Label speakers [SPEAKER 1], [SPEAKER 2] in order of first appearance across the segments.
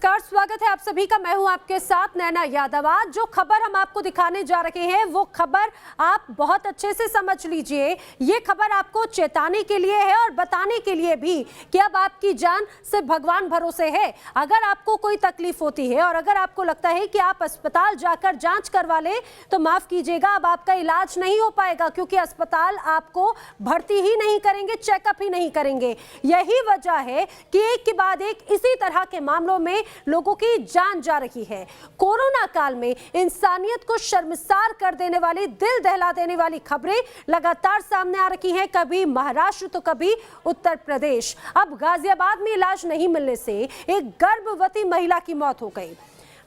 [SPEAKER 1] नमस्कार, स्वागत है आप सभी का। मैं हूं आपके साथ नैना यादव। आज जो खबर हम आपको दिखाने जा रहे हैं वो खबर आप बहुत अच्छे से समझ लीजिए। ये खबर आपको चेताने के लिए है और बताने के लिए भी कि अब आपकी जान सिर्फ भगवान भरोसे है। अगर आपको कोई तकलीफ होती है और अगर आपको लगता है कि आप अस्पताल जाकर जांच करवा लें तो माफ कीजिएगा, अब आपका इलाज नहीं हो पाएगा, क्योंकि अस्पताल आपको भर्ती ही नहीं करेंगे, चेकअप ही नहीं करेंगे। यही वजह है कि एक के बाद एक इसी तरह के मामलों में लोगों की जान जा रही है। कोरोना काल में इंसानियत को शर्मसार कर देने वाली, दिल दहला देने वाली खबरें लगातार सामने आ रही हैं। कभी महाराष्ट्र तो कभी उत्तर प्रदेश। अब गाजियाबाद में इलाज नहीं मिलने से एक गर्भवती महिला की मौत हो गई।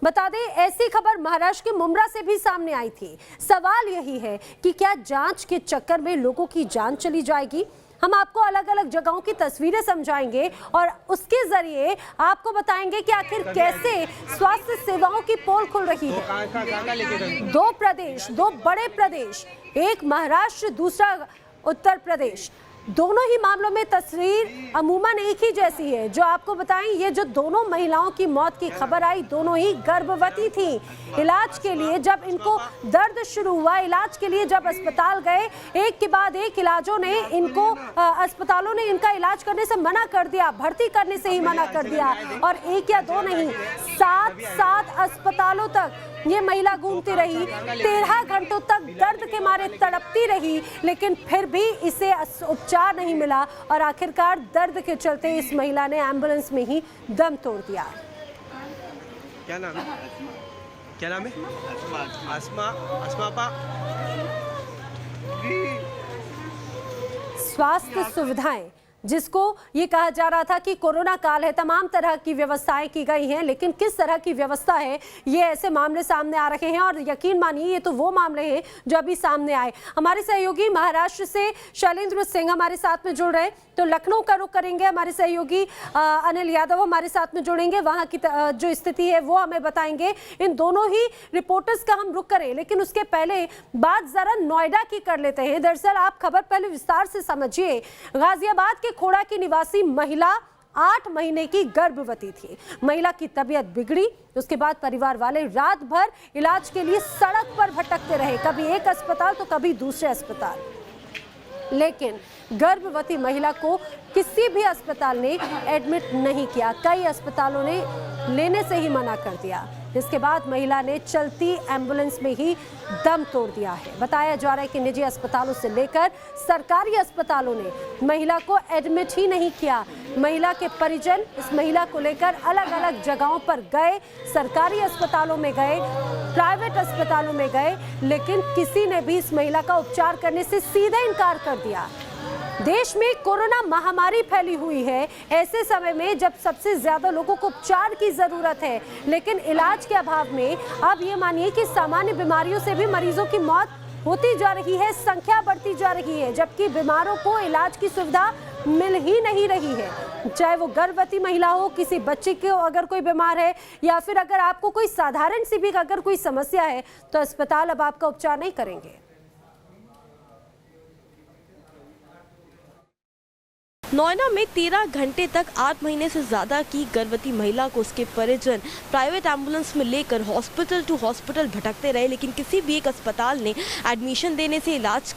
[SPEAKER 1] बता दें, ऐसी खबर महाराष्ट्र के मुंब्रा से भी सामने आई थी। सवाल यही है कि क्या जांच के चक्कर में लोगों की जान चली जाएगी? हम आपको अलग अलग जगहों की तस्वीरें समझाएंगे और उसके जरिए आपको बताएंगे कि आखिर कैसे स्वास्थ्य सेवाओं की पोल खुल रही है। दो प्रदेश, दो बड़े प्रदेश, एक महाराष्ट्र, दूसरा उत्तर प्रदेश। दोनों ही मामलों में तस्वीर अमूमन एक ही जैसी है। जो आपको बताएं, ये जो दोनों महिलाओं की मौत की खबर आई, दोनों ही गर्भवती थी। इलाज के लिए जब इनको दर्द शुरू हुआ, इलाज के लिए जब अस्पताल गए, एक के बाद एक इलाजों ने इनको अस्पतालों ने इनका इलाज करने से मना कर दिया, भर्ती करने से ही मना कर दिया। और एक या दो नहीं, 7 अस्पतालों तक ये महिला घूमती रही, 13 घंटों तक दर्द के मारे तड़पती रही, लेकिन फिर भी इसे उपचार नहीं मिला और आखिरकार दर्द के चलते इस महिला ने एम्बुलेंस में ही दम तोड़ दिया।
[SPEAKER 2] क्या नाम है? क्या नाम है? अस्मा।
[SPEAKER 1] स्वास्थ्य सुविधाएं, जिसको ये कहा जा रहा था कि कोरोना काल है, तमाम तरह की व्यवस्थाएं की गई हैं, लेकिन किस तरह की व्यवस्था है, ये ऐसे मामले सामने आ रहे हैं। और यकीन मानिए, ये तो वो मामले हैं जो अभी सामने आए। हमारे सहयोगी महाराष्ट्र से शैलेंद्र सिंह हमारे साथ में जुड़ रहे हैं, तो लखनऊ का रुख करेंगे। हमारे सहयोगी अनिल यादव हमारे साथ में जुड़ेंगे, वहाँ की जो स्थिति है वो हमें बताएंगे। इन दोनों ही रिपोर्टर्स का हम रुख करें, लेकिन उसके पहले बात जरा नोएडा की कर लेते हैं। दरअसल आप खबर पहले विस्तार से समझिए। गाजियाबाद के खोड़ा की निवासी महिला 8 महीने की गर्भवती थी। महिला की तबीयत बिगड़ी, उसके बाद परिवार वाले रात भर इलाज के लिए सड़क पर भटकते रहे, कभी एक अस्पताल तो कभी दूसरे अस्पताल। लेकिन गर्भवती महिला को किसी भी अस्पताल ने एडमिट नहीं किया, कई अस्पतालों ने लेने से ही मना कर दिया। जिसके बाद महिला ने चलती एम्बुलेंस में ही दम तोड़ दिया है। बताया जा रहा है कि निजी अस्पतालों से लेकर सरकारी अस्पतालों ने महिला को एडमिट ही नहीं किया। महिला के परिजन इस महिला को लेकर अलग अलग जगहों पर गए, सरकारी अस्पतालों में गए, प्राइवेट अस्पतालों में गए, लेकिन किसी ने भी इस महिला का उपचार करने से सीधे इनकार कर दिया। देश में कोरोना महामारी फैली हुई है, ऐसे समय में जब सबसे ज्यादा लोगों को उपचार की जरूरत है, लेकिन इलाज के अभाव में अब ये मानिए कि सामान्य बीमारियों से भी मरीजों की मौत होती जा रही है, संख्या बढ़ती जा रही है, जबकि बीमारों को इलाज की सुविधा मिल ही नहीं रही है। चाहे वो गर्भवती महिला हो, किसी बच्चे को अगर कोई बीमार है, या फिर अगर आपको कोई साधारण सी भी अगर कोई समस्या है तो अस्पताल अब आपका उपचार नहीं करेंगे।
[SPEAKER 3] नोएडा में 13 घंटे तक 8 महीने से ज़्यादा की गर्भवती महिला को उसके परिजन प्राइवेट एम्बुलेंस में लेकर हॉस्पिटल टू हॉस्पिटल भटकते रहे, लेकिन किसी भी एक अस्पताल ने एडमिशन देने से इलाज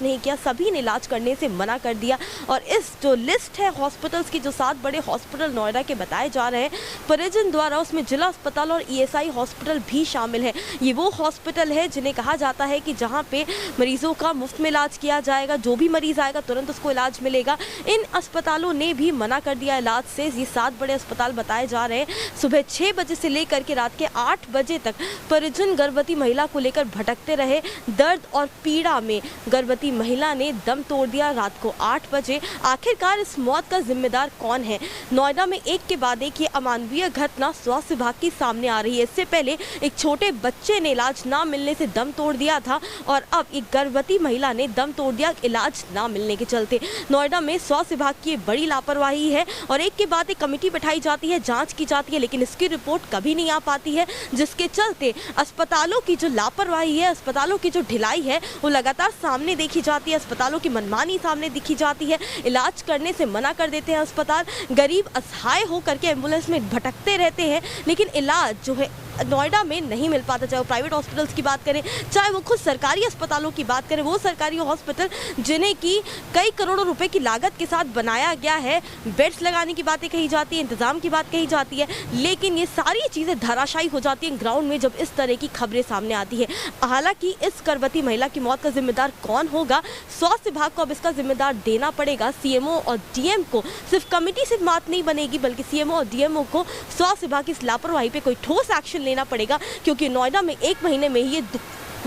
[SPEAKER 3] नहीं किया। सभी ने इलाज करने से मना कर दिया। और इस जो लिस्ट है हॉस्पिटल्स की, जो 7 बड़े हॉस्पिटल नोएडा के बताए जा रहे हैं परिजन द्वारा, उसमें जिला अस्पताल और ESI हॉस्पिटल भी शामिल है। ये वो हॉस्पिटल है जिन्हें कहा जाता है कि जहाँ पे मरीजों का मुफ्त में इलाज किया जाएगा, जो भी मरीज आएगा तुरंत उसको इलाज मिलेगा। इन अस्पतालों ने भी मना कर दिया इलाज से। ये 7 बड़े अस्पताल बताए जा रहे हैं। सुबह 6 बजे से लेकर के रात के 8 बजे तक परिजन गर्भवती महिला को लेकर भटकते रहे। दर्द और पीड़ा में गर्भवती महिला ने दम तोड़ दिया रात को 8 बजे। आखिरकार इस मौत का जिम्मेदार कौन है? नोएडा में एक के बाद एक ये अमानवीय घटना स्वास्थ्य विभाग की सामने आ रही है। इससे पहले एक छोटे बच्चे ने इलाज ना मिलने से दम तोड़ दिया था और अब एक गर्भवती महिला ने दम तोड़ दिया इलाज ना मिलने के चलते। नोएडा में स्वास्थ्य विभाग की ये बड़ी लापरवाही है और एक के बाद एक कमेटी बैठाई जाती है, जांच की जाती है, लेकिन इसकी रिपोर्ट कभी नहीं आ पाती है, जिसके चलते अस्पतालों की जो लापरवाही है, अस्पतालों की जो ढिलाई है वो लगातार सामने देखी जाती है। अस्पतालों की मनमानी सामने दिखी जाती है, इलाज करने से मना कर देते हैं अस्पताल, गरीब असहाय होकर के एम्बुलेंस में भटकते रहते हैं, लेकिन इलाज जो है नोएडा में नहीं मिल पाता। चाहे वो प्राइवेट हॉस्पिटल्स की बात करें, चाहे वो खुद सरकारी अस्पतालों की बात करें, वो सरकारी हॉस्पिटल जिन्हें की कई करोड़ों रुपए की लागत के साथ बनाया गया है, बेड्स लगाने की बातें कही जाती है, इंतजाम की बात कही जाती है, लेकिन ये सारी चीज़ें धराशायी हो जाती हैं ग्राउंड में जब इस तरह की खबरें सामने आती है। हालांकि इस गर्भवती महिला की मौत का जिम्मेदार कौन होगा, स्वास्थ्य विभाग को अब इसका जिम्मेदार देना पड़ेगा। सीएमओ और डीएम को सिर्फ कमेटी से बात नहीं बनेगी, बल्कि सीएमओ और डीएमओ को स्वास्थ्य विभाग की इस लापरवाही पे कोई ठोस एक्शन लेना पड़ेगा, क्योंकि नोएडा में एक महीने में ही ये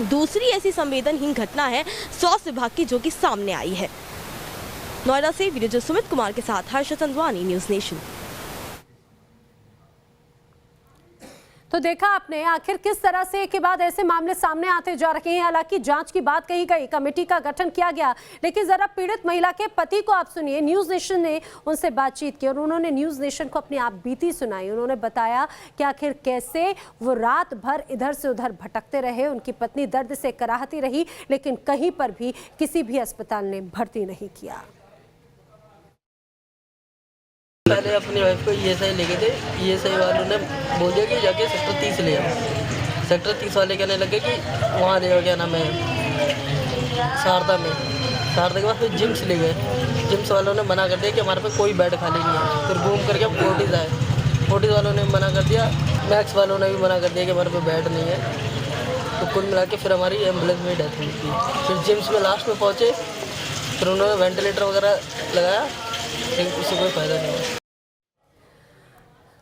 [SPEAKER 3] दूसरी ऐसी संवेदनहीन घटना है स्वास्थ्य विभाग की जो कि सामने आई है। नोएडा से वीडियो जर्नलिस्ट सुमित कुमार के साथ हर्ष चंदवानी, न्यूज़ नेशन।
[SPEAKER 1] तो देखा आपने आखिर किस तरह से के बाद ऐसे मामले सामने आते जा रहे हैं। हालांकि जांच की बात कही गई, कमेटी का गठन किया गया, लेकिन जरा पीड़ित महिला के पति को आप सुनिए। न्यूज़ नेशन ने उनसे बातचीत की और उन्होंने न्यूज़ नेशन को अपनी आप बीती सुनाई। उन्होंने बताया कि आखिर कैसे वो रात भर इधर से उधर भटकते रहे, उनकी पत्नी दर्द से कराहती रही, लेकिन कहीं पर भी किसी भी अस्पताल ने भर्ती नहीं किया।
[SPEAKER 4] पहले अपनी वाइफ को ईएसआई लेके थे, ईएसआई वालों ने बोल दिया कि जाके सेक्टर 30 ले आओ। सेक्टर 30 वाले कहने लगे कि वहाँ ले आओ, क्या नाम है, शारदा में। शारदा के बाद फिर जिम्स ले गए, जिम्स वालों ने मना कर दिया कि हमारे पे कोई बेड खाली नहीं है। फिर घूम करके हम फोर्टिस आए, फोर्टिस वालों ने मना कर दिया, मैक्स वालों ने भी मना कर दिया कि हमारे पे बेड नहीं है। तो कुल मिला के फिर हमारी एम्बुलेंस में डेथ हुई थी। फिर जिम्स में लास्ट में पहुँचे, फिर उन्होंने वेंटिलेटर वगैरह लगाया, लेकिन उससे कोई फ़ायदा नहीं हुआ।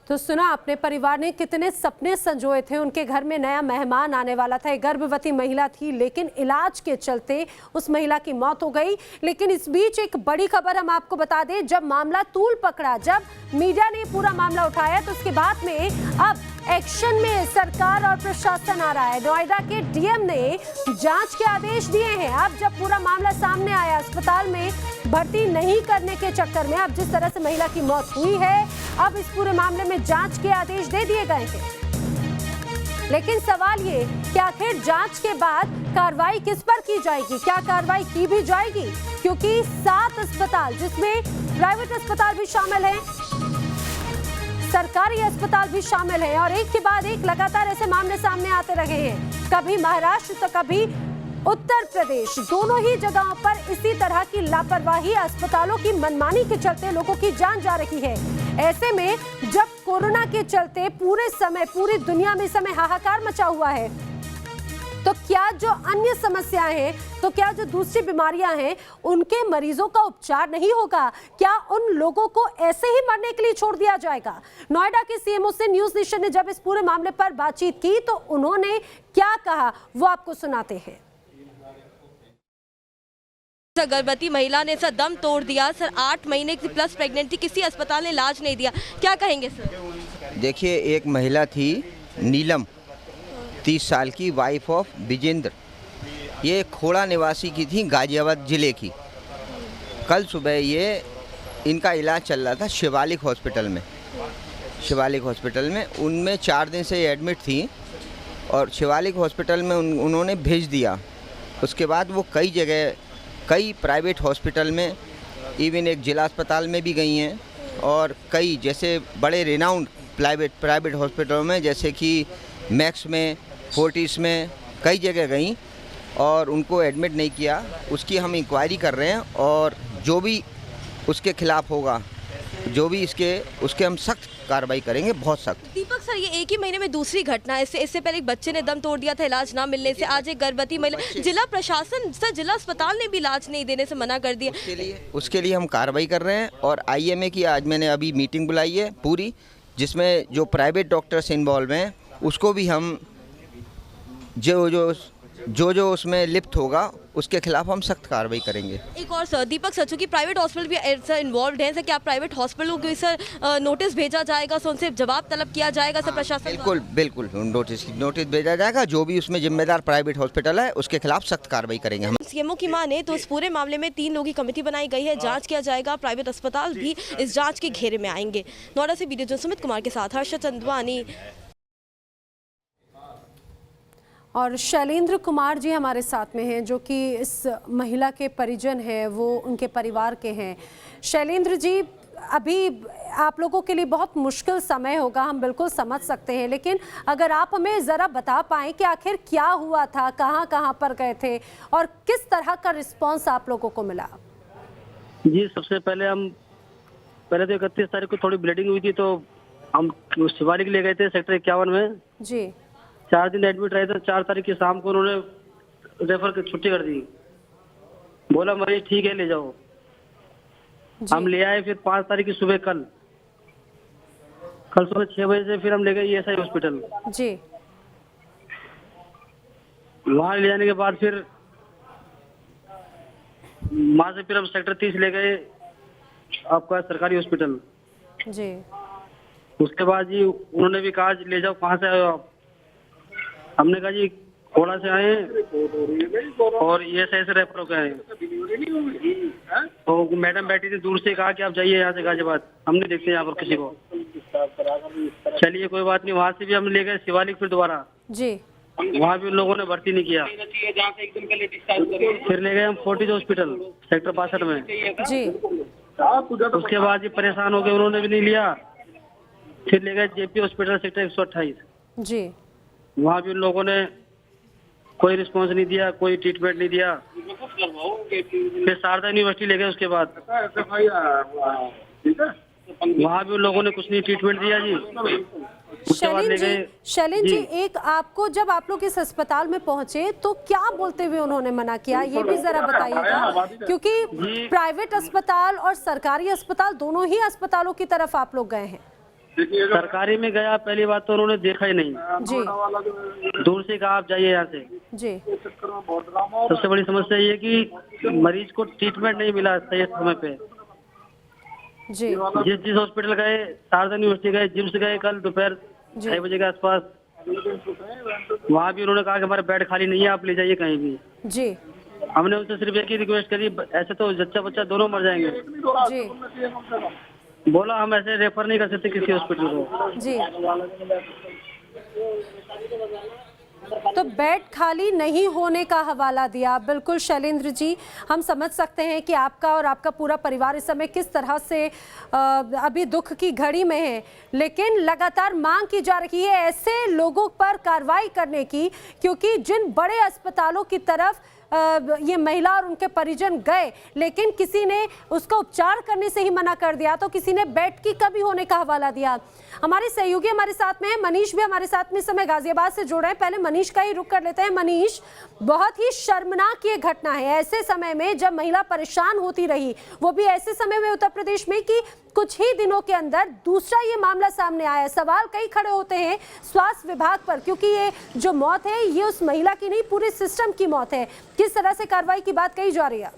[SPEAKER 1] तो सुना आपने, परिवार ने कितने सपने संजोए थे। उनके घर में नया मेहमान आने वाला था, एक गर्भवती महिला थी, लेकिन इलाज के चलते उस महिला की मौत हो गई। लेकिन इस बीच एक बड़ी खबर हम आपको बता दें, जब मामला तूल पकड़ा, जब मीडिया ने पूरा मामला उठाया, तो उसके बाद में अब एक्शन में सरकार और प्रशासन आ रहा है। नोएडा के डीएम ने जांच के आदेश दिए हैं। अब जब पूरा मामला सामने आया, अस्पताल में भर्ती नहीं करने के चक्कर में अब जिस तरह से महिला की मौत हुई है, अब इस पूरे मामले में जांच के आदेश दे दिए गए हैं। लेकिन सवाल ये कि आखिर जांच के बाद कार्रवाई किस पर की जाएगी, क्या कार्रवाई की भी जाएगी, क्योंकि 7 अस्पताल, जिसमें प्राइवेट अस्पताल भी शामिल हैं, सरकारी अस्पताल भी शामिल हैं, और एक के बाद एक लगातार ऐसे मामले सामने आते रहे हैं। कभी महाराष्ट्र तो कभी उत्तर प्रदेश, दोनों ही जगहों पर इसी तरह की लापरवाही, अस्पतालों की मनमानी के चलते लोगों की जान जा रही है। ऐसे में जब कोरोना के चलते पूरी दुनिया में इस समय हाहाकार मचा हुआ है, तो क्या जो अन्य समस्याएं हैं, तो क्या जो दूसरी बीमारियां हैं, उनके मरीजों का उपचार नहीं होगा? क्या उन लोगों को ऐसे ही मरने के लिए छोड़ दिया जाएगा? नोएडा के सीएमओ से न्यूज़ नेशन ने जब इस पूरे मामले पर बातचीत की, तो उन्होंने क्या कहा वो आपको सुनाते हैं।
[SPEAKER 3] गर्भवती महिला ने सर दम तोड़ दिया, सर 8 महीने की प्लस प्रेगनेंट थी, किसी अस्पताल ने इलाज नहीं दिया, क्या कहेंगे सर?
[SPEAKER 5] देखिए, एक महिला थी नीलम, 30 साल की, वाइफ ऑफ विजेंद्र, ये खोड़ा निवासी की थी, गाजियाबाद ज़िले की। कल सुबह ये इनका इलाज चल रहा था शिवालिक हॉस्पिटल में। शिवालिक हॉस्पिटल में उनमें 4 दिन से एडमिट थी और शिवालिक हॉस्पिटल में उन्होंने भेज दिया। उसके बाद वो कई जगह, कई प्राइवेट हॉस्पिटल में, इवन एक जिला अस्पताल में भी गई हैं, और कई जैसे बड़े रिनाउंड प्राइवेट हॉस्पिटलों में, जैसे कि मैक्स में, फोर्टिस में, कई जगह गई और उनको एडमिट नहीं किया। उसकी हम इंक्वायरी कर रहे हैं और जो भी उसके खिलाफ होगा, जो भी उसके हम सख्त कार्रवाई करेंगे, बहुत सख्त।
[SPEAKER 3] दीपक सर, ये एक ही महीने में दूसरी घटना है। इससे पहले एक बच्चे ने दम तोड़ दिया था इलाज ना मिलने से, आज एक गर्भवती महिला, जिला प्रशासन सर, जिला अस्पताल ने भी इलाज नहीं देने से मना कर दिया।
[SPEAKER 5] उसके लिए हम कार्रवाई कर रहे हैं और आईएमए की आज मैंने अभी मीटिंग बुलाई है पूरी, जिसमें जो प्राइवेट डॉक्टर्स इन्वॉल्व हैं उसको भी हम जो जो जो उसमें लिप्त होगा उसके खिलाफ हम सख्त कार्रवाई करेंगे।
[SPEAKER 3] एक और सर, दीपक सर, चूंकि प्राइवेट हॉस्पिटल भी सर इन्वॉल्व हैं, सर क्या प्राइवेट हॉस्पिटलों को सर नोटिस भेजा जाएगा, सर उनसे जवाब तलब किया जाएगा सर प्रशासन द्वारा?
[SPEAKER 5] बिल्कुल बिल्कुल नोटिस भेजा जाएगा। जो भी उसमें जिम्मेदार प्राइवेट हॉस्पिटल है उसके खिलाफ सख्त कार्रवाई करेंगे हम।
[SPEAKER 3] सीएमओ की माने तो इस पूरे मामले में 3 लोगों की कमेटी बनाई गई है, जांच किया जाएगा। प्राइवेट अस्पताल भी इस जांच के घेरे में आएंगे। नोएडा से वीडियो जर्नलिस्ट सुमित कुमार के साथ हर्षद चंदवानी।
[SPEAKER 1] और शैलेंद्र कुमार जी हमारे साथ में हैं, जो कि इस महिला के परिजन हैं, वो उनके परिवार के हैं। शैलेंद्र जी, अभी आप लोगों के लिए बहुत मुश्किल समय होगा, हम बिल्कुल समझ सकते हैं, लेकिन अगर आप हमें ज़रा बता पाएं कि आखिर क्या हुआ था, कहां कहां पर गए थे और किस तरह का रिस्पांस आप लोगों को मिला?
[SPEAKER 6] जी, सबसे पहले तो 31 तारीख को थोड़ी ब्लीडिंग हुई थी, तो हम शिवालिक ले गए थे सेक्टर 51 में।
[SPEAKER 1] जी।
[SPEAKER 6] 4 दिन एडमिट रहे थे। 4 तारीख की शाम को उन्होंने रेफर की छुट्टी कर दी, बोला मरीज ठीक है ले जाओ। हम ले आए। फिर 5 तारीख की सुबह कल सुबह 6 बजे से फिर हम ले गए ESI हॉस्पिटल।
[SPEAKER 1] जी।
[SPEAKER 6] वहाँ ले जाने के बाद फिर वहाँ से फिर हम सेक्टर 30 ले गए आपका सरकारी हॉस्पिटल।
[SPEAKER 1] जी।
[SPEAKER 6] उसके बाद जी उन्होंने भी कहा ले जाओ, कहाँ से आए हो आप? हमने कहा जी खोड़ा से आए और ESI से रेफर होकर आए। तो मैडम बैठी थी दूर से, कहा कि आप जाइए यहाँ से गाजियाबाद, हम नहीं देखते यहाँ पर किसी को। चलिए कोई बात नहीं। वहाँ से भी हम ले गए शिवालिक फिर दोबारा।
[SPEAKER 1] जी।
[SPEAKER 6] वहाँ भी उन लोगों ने भर्ती नहीं किया। फिर ले गए हम फोर्टिज हॉस्पिटल सेक्टर 62 में।
[SPEAKER 1] जी।
[SPEAKER 6] उसके बाद जी परेशान हो गए, उन्होंने भी नहीं लिया। फिर ले गए JP हॉस्पिटल सेक्टर 128।
[SPEAKER 1] जी।
[SPEAKER 6] वहाँ भी उन लोगों ने कोई रिस्पांस नहीं दिया, कोई ट्रीटमेंट नहीं दिया। फिर शारदा यूनिवर्सिटी ले गए। उसके बाद वहाँ भी उन लोगों ने कुछ नहीं ट्रीटमेंट दिया जी। उसके बाद ले गए।
[SPEAKER 1] शैलेंद्र जी, एक आपको जब आप लोग इस अस्पताल में पहुंचे तो क्या बोलते हुए उन्होंने मना किया, ये भी जरा बताइएगा, क्योंकि प्राइवेट अस्पताल और सरकारी अस्पताल दोनों ही अस्पतालों की तरफ आप लोग गए हैं।
[SPEAKER 6] सरकारी में गया, पहली बात तो उन्होंने देखा ही नहीं।
[SPEAKER 1] जी।
[SPEAKER 6] दूर से कहा आप जाइए यहाँ से।
[SPEAKER 1] जी।
[SPEAKER 6] सबसे बड़ी समस्या ये कि मरीज को ट्रीटमेंट नहीं मिला सही समय पे।
[SPEAKER 1] जी।
[SPEAKER 6] जिस हॉस्पिटल गए, शारदा यूनिवर्सिटी गए, जिम्स गए कल दोपहर 6 बजे के आसपास, वहाँ भी उन्होंने कहा कि हमारा बेड खाली नहीं है, आप ले जाइए कहीं भी।
[SPEAKER 1] जी।
[SPEAKER 6] हमने उनसे सिर्फ एक ही रिक्वेस्ट करी, ऐसे तो जच्चा बच्चा दोनों मर जाएंगे।
[SPEAKER 1] जी।
[SPEAKER 6] बोला हम ऐसे रेफर नहीं कर सकते किसी हॉस्पिटल को।
[SPEAKER 1] जी। तो बेड खाली नहीं होने का हवाला दिया। बिल्कुल शैलेंद्र जी, हम समझ सकते हैं कि आपका और आपका पूरा परिवार इस समय किस तरह से अभी दुख की घड़ी में है, लेकिन लगातार मांग की जा रही है ऐसे लोगों पर कार्रवाई करने की, क्योंकि जिन बड़े अस्पतालों की तरफ ये महिला और उनके परिजन गए, लेकिन किसी ने उसका उपचार करने से ही मना कर दिया, तो किसी ने बेड की कमी होने का हवाला दिया। हमारे सहयोगी हमारे साथ में है, मनीष भी हमारे साथ में इस समय गाजियाबाद से जुड़ रहे हैं। पहले मनीष का ही रुख कर लेते हैं। मनीष, बहुत ही शर्मनाक ये घटना है ऐसे समय में जब महिला परेशान होती रही, वो भी ऐसे समय में उत्तर प्रदेश में कि कुछ ही दिनों के अंदर दूसरा ये मामला सामने आया। सवाल कई खड़े होते हैं स्वास्थ्य विभाग पर, क्योंकि ये जो मौत है ये उस महिला की नहीं, पूरे सिस्टम की मौत है। किस तरह से कार्रवाई की बात कही जा रही है?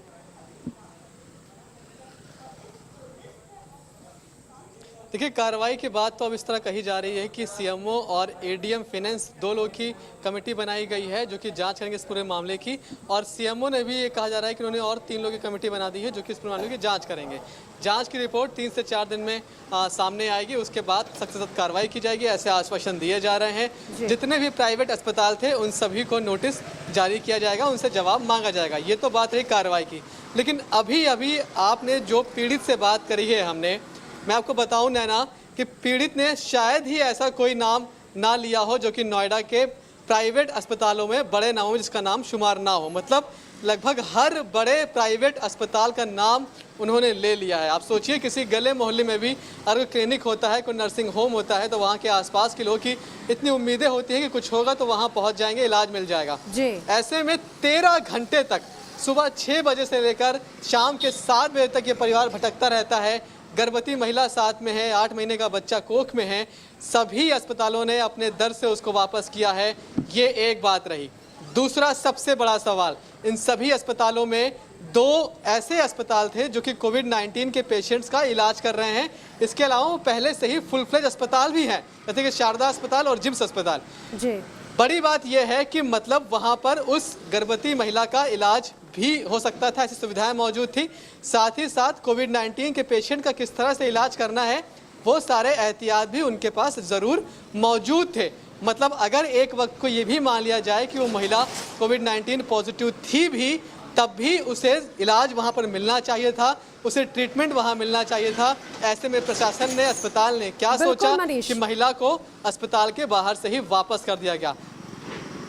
[SPEAKER 7] देखिए, कार्रवाई की बात तो अब इस तरह कही जा रही है कि CMO और ADM फाइनेंस 2 लोगों की कमेटी बनाई गई है जो कि जांच करेंगे इस पूरे मामले की, और CMO ने भी ये कहा जा रहा है कि उन्होंने और 3 लोगों की कमेटी बना दी है जो कि इस पूरे मामले की जांच करेंगे। जांच की रिपोर्ट 3 से 4 दिन में सामने आएगी, उसके बाद सख्त से सख्त कार्रवाई की जाएगी, ऐसे आश्वासन दिए जा रहे हैं। जितने भी प्राइवेट अस्पताल थे उन सभी को नोटिस जारी किया जाएगा, उनसे जवाब मांगा जाएगा। ये तो बात रही कार्रवाई की, लेकिन अभी अभी आपने जो पीड़ित से बात करी है हमने, मैं आपको बताऊं नैना कि पीड़ित ने शायद ही ऐसा कोई नाम ना लिया हो जो कि नोएडा के प्राइवेट अस्पतालों में बड़े नामों में जिसका नाम शुमार ना हो। मतलब लगभग हर बड़े प्राइवेट अस्पताल का नाम उन्होंने ले लिया है। आप सोचिए, किसी गले मोहल्ले में भी अगर कोई क्लिनिक होता है, कोई नर्सिंग होम होता है, तो वहाँ के आसपास के लोगों की इतनी उम्मीदें होती हैं कि कुछ होगा तो वहाँ पहुँच जाएंगे, इलाज मिल जाएगा। जी। ऐसे में 13 घंटे तक सुबह 6 बजे से लेकर शाम के 7 बजे तक ये परिवार भटकता रहता है। गर्भवती महिला साथ में है, 8 महीने का बच्चा कोख में है। सभी अस्पतालों ने अपने दर से उसको वापस किया है। ये एक बात रही। दूसरा सबसे बड़ा सवाल, इन सभी अस्पतालों में 2 ऐसे अस्पताल थे जो कि कोविड-19 के पेशेंट्स का इलाज कर रहे हैं। इसके अलावा वो पहले से ही फुल फ्लेज अस्पताल भी हैं, जैसे कि शारदा अस्पताल और जिम्स अस्पताल।
[SPEAKER 1] जी
[SPEAKER 7] बड़ी बात यह है कि मतलब वहां पर उस गर्भवती महिला का इलाज भी हो सकता था, ऐसी सुविधाएं मौजूद थी। साथ ही साथ कोविड-19 के पेशेंट का किस तरह से इलाज करना है वो सारे एहतियात भी उनके पास ज़रूर मौजूद थे। मतलब अगर एक वक्त को ये भी मान लिया जाए कि वो महिला कोविड-19 पॉजिटिव थी भी, तब भी उसे इलाज वहाँ पर मिलना चाहिए था, उसे ट्रीटमेंट वहाँ मिलना चाहिए था। ऐसे में प्रशासन ने, अस्पताल ने क्या सोचा कि महिला को अस्पताल के बाहर से ही वापस कर दिया गया।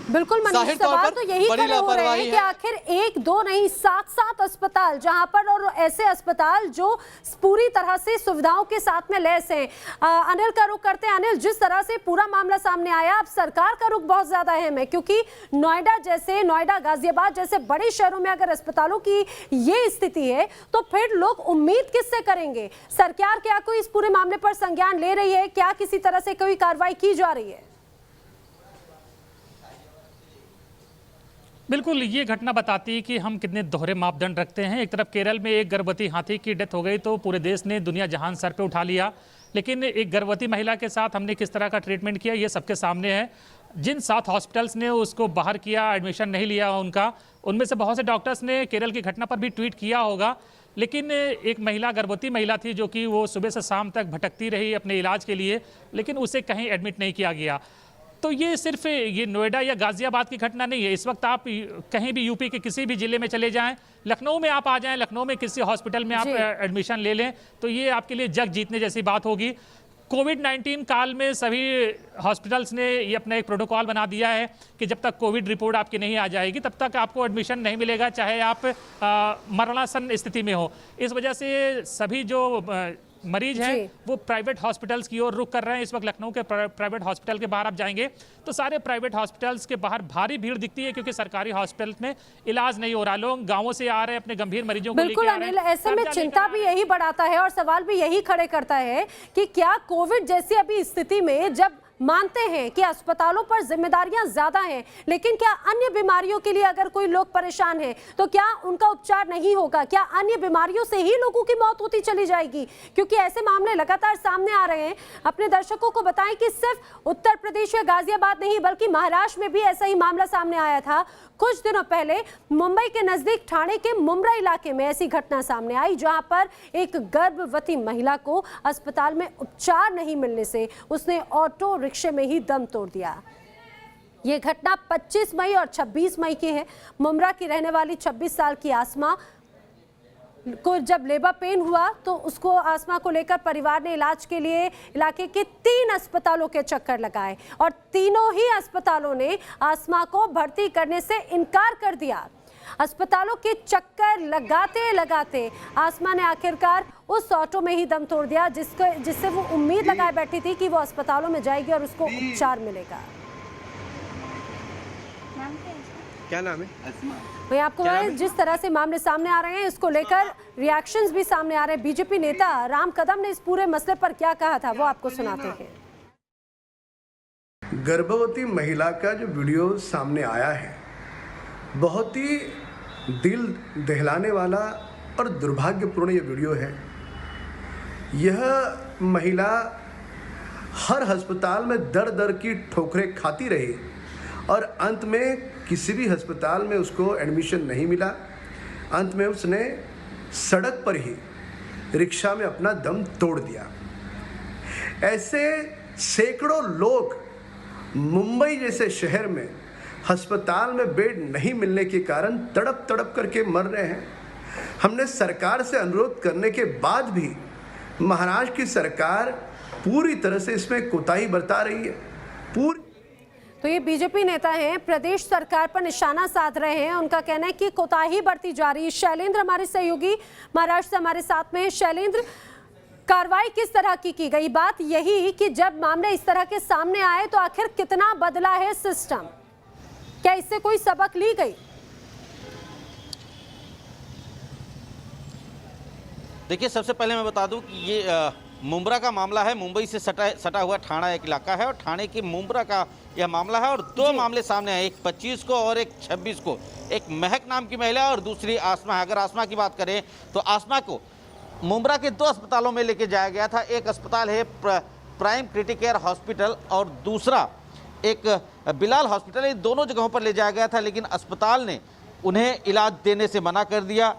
[SPEAKER 1] बिल्कुल मनीष, सवाल तो यही खड़े हो रहे हैं कि आखिर 1 2 नहीं 7 अस्पताल जहां पर, और ऐसे अस्पताल जो पूरी तरह से सुविधाओं के साथ में लैस हैं। अनिल का रुख करते हैं। अनिल, जिस तरह से पूरा मामला सामने आया, अब सरकार का रुख बहुत ज्यादा अहम है, क्योंकि नोएडा गाजियाबाद जैसे बड़े शहरों में अगर अस्पतालों की ये स्थिति है तो फिर लोग उम्मीद किससे करेंगे? सरकार क्या कोई इस पूरे मामले पर संज्ञान ले रही है? क्या किसी तरह से कोई कार्रवाई की जा रही है?
[SPEAKER 8] बिल्कुल, ये घटना बताती है कि हम कितने दोहरे मापदंड रखते हैं। एक तरफ केरल में एक गर्भवती हाथी की डेथ हो गई तो पूरे देश ने, दुनिया जहान सर पे उठा लिया, लेकिन एक गर्भवती महिला के साथ हमने किस तरह का ट्रीटमेंट किया ये सबके सामने है। जिन 7 हॉस्पिटल्स ने उसको बाहर किया, एडमिशन नहीं लिया उनका, उनमें से बहुत से डॉक्टर्स ने केरल की घटना पर भी ट्वीट किया होगा, लेकिन एक महिला, गर्भवती महिला थी जो कि वो सुबह से शाम तक भटकती रही अपने इलाज के लिए, लेकिन उसे कहीं एडमिट नहीं किया गया। तो ये सिर्फ ये नोएडा या गाजियाबाद की घटना नहीं है। इस वक्त आप कहीं भी यूपी के किसी भी जिले में चले जाएं, लखनऊ में आप आ जाएं, लखनऊ में किसी हॉस्पिटल में आप एडमिशन ले लें तो ये आपके लिए जग जीतने जैसी बात होगी। कोविड-19 काल में सभी हॉस्पिटल्स ने ये अपना एक प्रोटोकॉल बना दिया है कि जब तक कोविड रिपोर्ट आपकी नहीं आ जाएगी तब तक आपको एडमिशन नहीं मिलेगा, चाहे आप मरणासन स्थिति में हो। इस वजह से सभी जो मरीज हैं वो प्राइवेट हॉस्पिटल्स की ओर रुख कर रहे हैं। इस वक्त लखनऊ के प्राइवेट हॉस्पिटल के बाहर आप जाएंगे तो सारे प्राइवेट हॉस्पिटल्स के बाहर भारी भीड़ दिखती है, क्योंकि सरकारी हॉस्पिटल में इलाज नहीं हो रहा। लोग गांवों से आ रहे हैं अपने गंभीर मरीजों को
[SPEAKER 1] बिल्कुल अनिल, ऐसे में चिंता भी यही बढ़ाता है और सवाल भी यही खड़े करता है कि क्या कोविड जैसी अभी स्थिति में, जब मानते हैं कि अस्पतालों पर जिम्मेदारियां ज्यादा हैं, लेकिन क्या अन्य बीमारियों के लिए अगर कोई लोग परेशान है तो क्या उनका उपचार नहीं होगा? क्या अन्य बीमारियों से ही लोगों की मौत होती चली जाएगी? क्योंकि ऐसे मामले लगातार सामने आ रहे हैं। अपने दर्शकों को बताएं कि सिर्फ उत्तर प्रदेश या गाजियाबाद नहीं बल्कि महाराष्ट्र में भी ऐसा ही मामला सामने आया था। कुछ दिनों पहले मुंबई के नजदीक ठाणे के मुंब्रा इलाके में ऐसी घटना सामने आई, जहां पर एक गर्भवती महिला को अस्पताल में उपचार नहीं मिलने से उसने ऑटो रिक्शे में ही दम तोड़ दिया। यह घटना 25 मई और 26 मई की है। मुंब्रा की रहने वाली 26 साल की आसमा को जब लेबर पेन हुआ तो उसको, आसमा को लेकर परिवार ने इलाज के लिए इलाके के 3 अस्पतालों के चक्कर लगाए और तीनों ही अस्पतालों ने आसमा को भर्ती करने से इनकार कर दिया। अस्पतालों के चक्कर लगाते लगाते आसमा ने आखिरकार उस ऑटो में ही दम तोड़ दिया जिससे वो उम्मीद लगाए बैठी थी कि वो अस्पतालों में जाएगी और उसको उपचार मिलेगा।
[SPEAKER 2] क्या नाम है?
[SPEAKER 1] वही आपको जिस तरह से मामले सामने आ रहे हैं, इसको लेकर रिएक्शंस भी सामने आ रहे हैं। बीजेपी नेता राम कदम ने इस पूरे मसले पर क्या कहा था वो आपको सुनाते हैं।
[SPEAKER 9] गर्भवती महिला का जो वीडियो सामने आया है, बहुत ही दिल दहलाने वाला और दुर्भाग्यपूर्ण ये वीडियो है। यह महिला हर अस्पताल में दर दर की ठोकरें खाती रही और अंत में किसी भी अस्पताल में उसको एडमिशन नहीं मिला। अंत में उसने सड़क पर ही रिक्शा में अपना दम तोड़ दिया। ऐसे सैकड़ों लोग मुंबई जैसे शहर में अस्पताल में बेड नहीं मिलने के कारण तड़प तड़प करके मर रहे हैं। हमने सरकार से अनुरोध करने के बाद भी महाराष्ट्र की सरकार पूरी तरह से इसमें कोताही बरता रही है।
[SPEAKER 1] तो ये बीजेपी नेता हैं, प्रदेश सरकार पर निशाना साध रहे हैं। उनका कहना है कि कोताही बढ़ती जा रही है। शैलेंद्र हमारे सहयोगी महाराष्ट्र से हमारे साथ में। शैलेंद्र, कार्रवाई किस तरह की गई? बात यही कि जब मामले इस तरह के सामने आए तो आखिर कितना बदला है सिस्टम? क्या इससे कोई सबक ली गई?
[SPEAKER 10] देखिए, सबसे पहले मैं बता दूं कि ये मुंब्रा का मामला है। मुंबई से सटा हुआ ठाणा एक इलाका है और ठाणे के मुंब्रा का यह मामला है और दो मामले सामने आए, एक 25 को और एक 26 को। एक महक नाम की महिला और दूसरी आसमा है। अगर आसमा की बात करें तो आसमा को मुंब्रा के 2 अस्पतालों में लेके जाया गया था। एक अस्पताल है प्राइम क्रिटिकेयर हॉस्पिटल और दूसरा एक बिलाल हॉस्पिटल। इन दोनों जगहों पर ले जाया गया था, लेकिन अस्पताल ने उन्हें इलाज देने से मना कर दिया।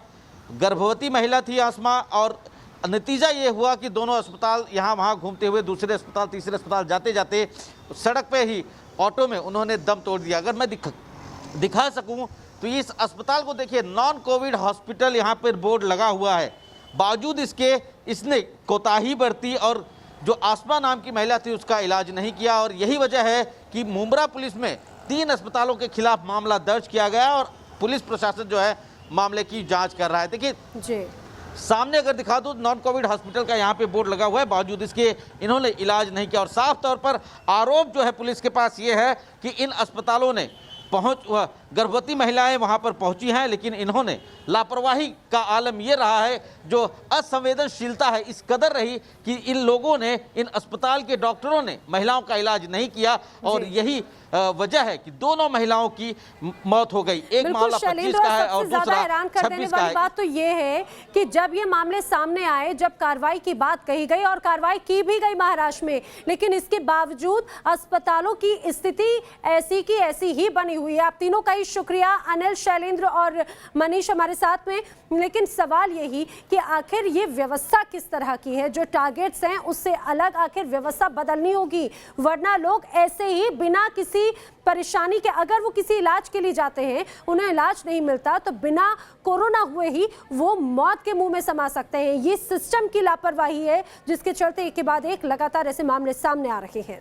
[SPEAKER 10] गर्भवती महिला थी आसमा और नतीजा ये हुआ कि दोनों अस्पताल यहाँ वहाँ घूमते हुए दूसरे अस्पताल तीसरे अस्पताल जाते जाते सड़क पे ही ऑटो में उन्होंने दम तोड़ दिया। अगर मैं दिखा सकूं तो इस अस्पताल को देखिए, नॉन कोविड हॉस्पिटल यहाँ पर बोर्ड लगा हुआ है, बावजूद इसके इसने कोताही बरती और जो आसमा नाम की महिला थी उसका इलाज नहीं किया। और यही वजह है कि मुंब्रा पुलिस में 3 अस्पतालों के खिलाफ मामला दर्ज किया गया और पुलिस प्रशासन जो है मामले की जांच कर रहा है। देखिए
[SPEAKER 1] जी,
[SPEAKER 10] सामने अगर दिखा दूं, नॉन कोविड हॉस्पिटल का यहाँ पे बोर्ड लगा हुआ है, बावजूद इसके इन्होंने इलाज नहीं किया। और साफ तौर पर आरोप जो है पुलिस के पास ये है कि इन अस्पतालों ने गर्भवती महिलाएं वहां पर पहुंची हैं, लेकिन इन्होंने लापरवाही का आलम यह रहा है, जो असंवेदनशीलता है इस कदर रही कि इन लोगों ने, इन अस्पताल के डॉक्टरों ने महिलाओं का इलाज नहीं किया और यही वजह है कि दोनों महिलाओं की मौत हो गई। एक मामला 25 का है और दूसरा 26 का है।
[SPEAKER 1] बात तो ये है कि जब ये मामले सामने आए, जब कार्रवाई की बात कही गई और कार्रवाई की भी गई महाराष्ट्र में, लेकिन इसके बावजूद अस्पतालों की स्थिति ऐसी की ऐसी ही बनी हुई है। आप तीनों का ही शुक्रिया, अनिल, शैलेंद्र और मनीष हमारे साथ में। लेकिन सवाल यही कि आखिर ये व्यवस्था किस तरह की है, जो टारगेट्स हैं उससे अलग आखिर व्यवस्था बदलनी होगी, वरना लोग ऐसे ही बिना किसी परेशानी के, अगर वो किसी इलाज के लिए जाते हैं उन्हें इलाज नहीं मिलता तो बिना कोरोना हुए ही वो मौत के मुंह में समा सकते हैं। ये सिस्टम की लापरवाही है जिसके चलते एक के बाद एक लगातार ऐसे मामले सामने आ रहे हैं।